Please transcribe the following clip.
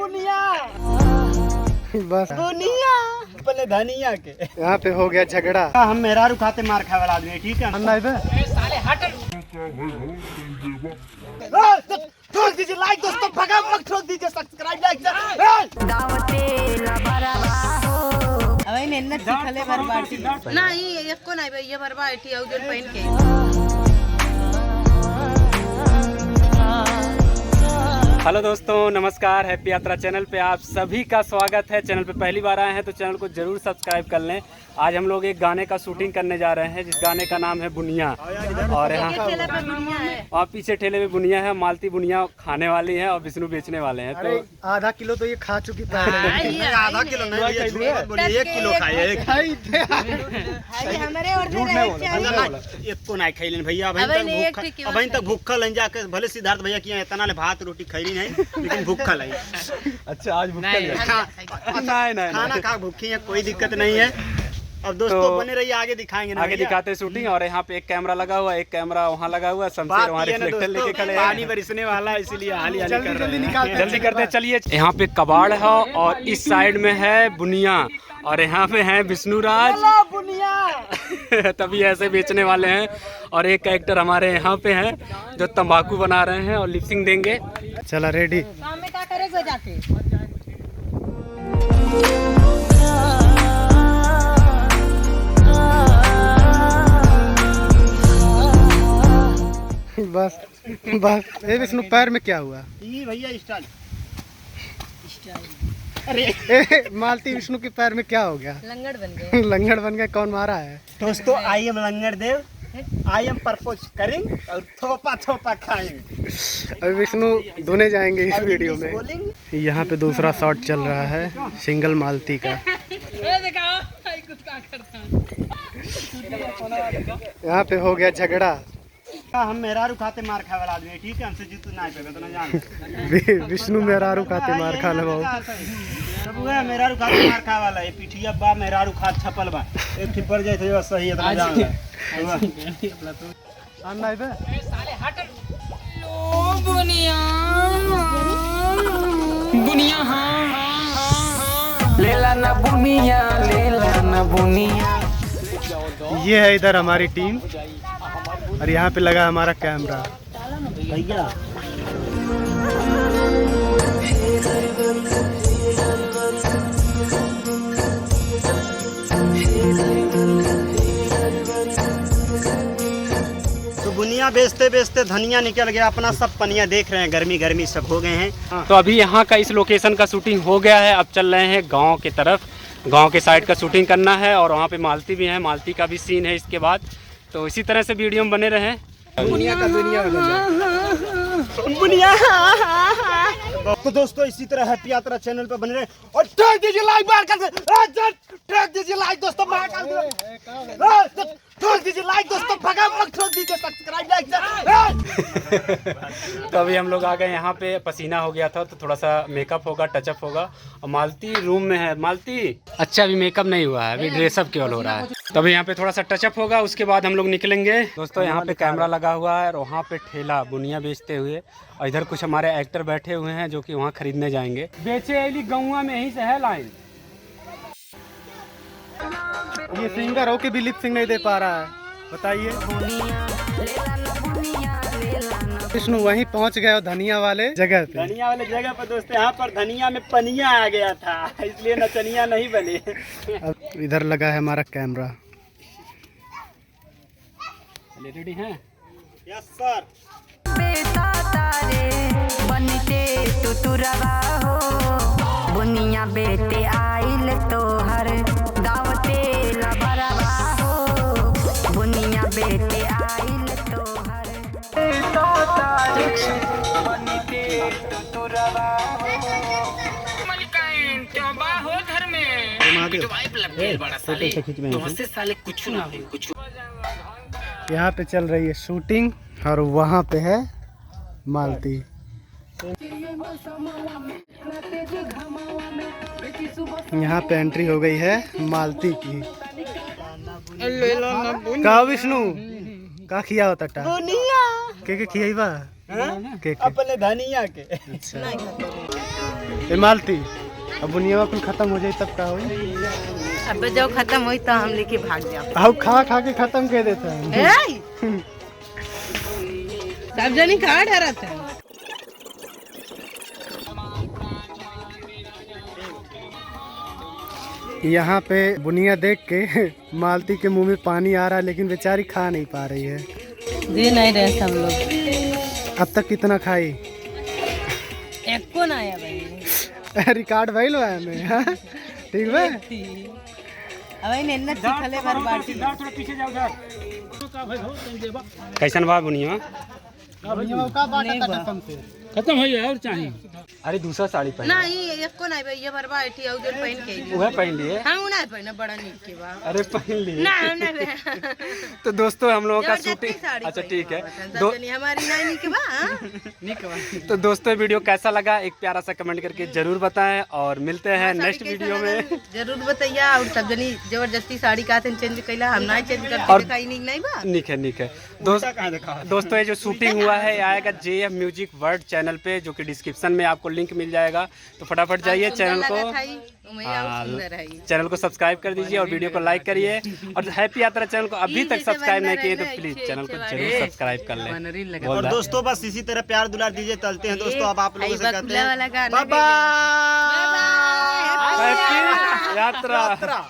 बुनिया बस बुनिया पहले धनिया के यहाँ पे हो गया झगड़ा। हम मेहरारू खाते मार खाए वाला आदमी है, ठीक है। साले हट ठोक दीजिए लाइक दोस्तों, भगा मत ठोक दीजिए सब्सक्राइब लाइक। अबे निन्न सिखले बरबाटी नाही एको नाही बे, ये बरबाटी औ जोन पहन के। हेलो दोस्तों, नमस्कार। हैप्पी यात्रा चैनल पे आप सभी का स्वागत है। चैनल पे पहली बार आए हैं तो चैनल को जरूर सब्सक्राइब कर लें। आज हम लोग एक गाने का शूटिंग करने जा रहे हैं, जिस गाने का नाम है बुनिया। और यहाँ और पीछे ठेले पे बुनिया है, मालती बुनिया खाने वाली है और विष्णु बेचने वाले हैं। तो आधा किलो तो ये खा चुकी था। आधा किलो नहीं, 1 किलो खाए। एक को नहीं खैलिन भैया, अभी तक भूखल हैं। जाके भले सिद्धार्थ भैया की इतना ले भात रोटी खैली नहीं, लेकिन भूखल है। अच्छा, आज भूखल है। नहीं खाना खा भूखी है, कोई दिक्कत नहीं है। अब दोस्तों बने रहिए, आगे दिखाएंगे ना, आगे दिखाते हैं शूटिंग। और यहाँ पे एक कैमरा लगा हुआ है, एक कैमरा वहाँ लगा हुआ है, शमशेर वहाँ रिफ्लेक्टर लेके खड़े हैं। पानी बरसने वाला है, इसीलिए हाली हाली कर रहे हैं। जल्दी करते हैं, चलिए। यहाँ पे कबाड़ है और इस साइड में है बुनिया और यहाँ पे है विष्णुराज बुनिया। तभी ऐसे बेचने वाले हैं। और एक एक्टर हमारे यहाँ पे हैं जो तंबाकू बना रहे हैं और लिपसिंग देंगे। चला रेडी। काम में क्या करेगा जाके? बस बस। ए विष्णु, पैर में क्या हुआ? ये भैया स्टाइल। ए मालती, विष्णु के पैर में क्या हो गया? लंगड़ बन गए। लंगड़ बन गया। कौन मारा है? दोस्तों आई एम लंगड़ देव, आई एम प्रपोज करेंगे और थोपा थोपा खाएंगे। अभी विष्णु धोने जाएंगे इस वीडियो में। यहाँ पे दूसरा शॉट चल रहा है सिंगल मालती का। यहाँ पे हो गया झगड़ा। हम मेहरारू खाते मार खाए वाला आदमी है, ठीक है। हमसे जीतू नहीं पे तो ना जान। विष्णु मेहरारू खाते मार खा ले बाबू। सब हुआ मेहरारू खाते मार खाए वाला है। पिठिया बा मेहरारू खात छपल बा, एक ठिप पड़ जाए तो सही है तो ना जान। साले हट लो बुनिया बुनिया। हां लेला ना बुनिया, लेला ना बुनिया। ये है इधर हमारी टीम और यहाँ पे लगा हमारा कैमरा। भैया तो बुनिया बेचते बेचते धनिया निकल गया अपना। सब पनिया देख रहे हैं, गर्मी गर्मी सब हो गए हैं। तो अभी यहाँ का इस लोकेशन का शूटिंग हो गया है। अब चल रहे हैं गांव की तरफ। गांव के साइड का शूटिंग करना है और वहाँ पे मालती भी है, मालती का भी सीन है इसके बाद। तो इसी तरह से वीडियो में बने रहें। दुनिया का दुनिया बुनिया। तो दोस्तों इसी तरह हैप्पी यात्रा चैनल पर बने रहे और ठोक दीजिए लाइक, मार कर ठोक दीजिए लाइक दोस्तों, मार कर ठोक दीजिए लाइक दोस्तों, भगा मत ठोक दीजिए सब्सक्राइब लाइक। तो अभी हम लोग आ गए यहाँ पे। पसीना हो गया था तो थोड़ा सा मेकअप होगा, टचअप होगा। और मालती रूम में है। मालती, अच्छा अभी मेकअप नहीं हुआ है, अभी ड्रेसअप केवल हो रहा है। तो अभी यहाँ पे थोड़ा सा टचअप होगा, उसके बाद हम लोग निकलेंगे। दोस्तों यहाँ पे कैमरा लगा हुआ है और वहाँ पे ठेला बुनिया बेचते हुए। और इधर कुछ हमारे एक्टर बैठे हुए हैं जो कि वहाँ खरीदने जाएंगे। बेचे अली गौवा में ही से है लाइन। ये सिंगर होके भी लिप सिंग नहीं दे पा रहा है, बताइए। विष्णु वहीं पहुंच गए धनिया वाले जगह पे। धनिया वाले जगह पर दोस्तों, यहाँ पर धनिया में पनिया आ गया था, इसलिए नचनिया नहीं बने। अब इधर लगा है हमारा कैमरा। रेडी हैं? Yes sir. बनते तुतुरवा हो बुनिया बेटे आइल तोहर दावते लबरवा हो बुनिया बेटे आइल तोहर बनते तुतुरवा हो मलिकाइन क्यों बा हो घर में तो वाइप लग गई बड़ा साले तो हंसे साले कुछ ना हो कुछ। यहाँ पे चल रही है शूटिंग और वहाँ पे है मालती। यहाँ पे एंट्री हो गई है मालती की। का विष्णु का खिया होता टा बुनिया के खियाई बा के अपने धनिया के। अच्छा ये मालती अब बुनिया कुल खत्म हो जाए तब का होई? अब जब खत्म हुई तो हम लेके भाग जाओ। अब खा खा के खत्म कर देता है। सब जनी कहाँ डरत है? यहाँ पे बुनिया देख के मालती के मुंह में पानी आ रहा है, लेकिन बेचारी खा नहीं पा रही है। दे नहीं रहे सब लोग। अब तक कितना खाई? एक को ना आया भाई। रिकॉर्ड भइल बा में। हाँ? ठीक बा। अब इन्हें सिखले बार बाटी। थोड़ा पीछे जाओ उधर। कैसन बा बुनिया? खत्म हो गया और चाहिए? अरे दूसरा साड़ी पहन। नहीं एक को नहीं भाई, ये बरबा एठी आउ जो पहन के आई। वह पहन लिए? हां उना पहना बड़ा नीक के बा। अरे पहन लिए? ना ना। तो दोस्तों हम लोगों का जबरदस्ती शूटिंग, साड़ी अच्छा पहनी ठीक है। दो हमारी नहीं नीक बा। तो दोस्तों वीडियो कैसा लगा एक प्यारा सा कमेंट करके जरूर बताएं और मिलते हैं नेक्स्ट वीडियो में। जरूर बताइए। और सब जनी जबरदस्ती साड़ी का चेंज कैला, हम नहीं चेंज करते दिखाई नहीं बा। निक है दोस्तों ये जो शूटिंग हुआ है आएगा JM म्यूजिक वर्ल्ड चैनल पे, जो कि डिस्क्रिप्शन में आपको लिंक मिल जाएगा। तो फटाफट जाइए चैनल को सब्सक्राइब कर दीजिए और वीडियो को लाइक करिए। और हैप्पी यात्रा चैनल को अभी तक सब्सक्राइब नहीं किए तो प्लीज चैनल को जरूर सब्सक्राइब कर लें। और दोस्तों बस इसी तरह प्यार दुलार दीजिए। चलते हैं दोस्तों, अब आप लोगों से कहते हैं बाय बाय बाय। हैप्पी यात्रा।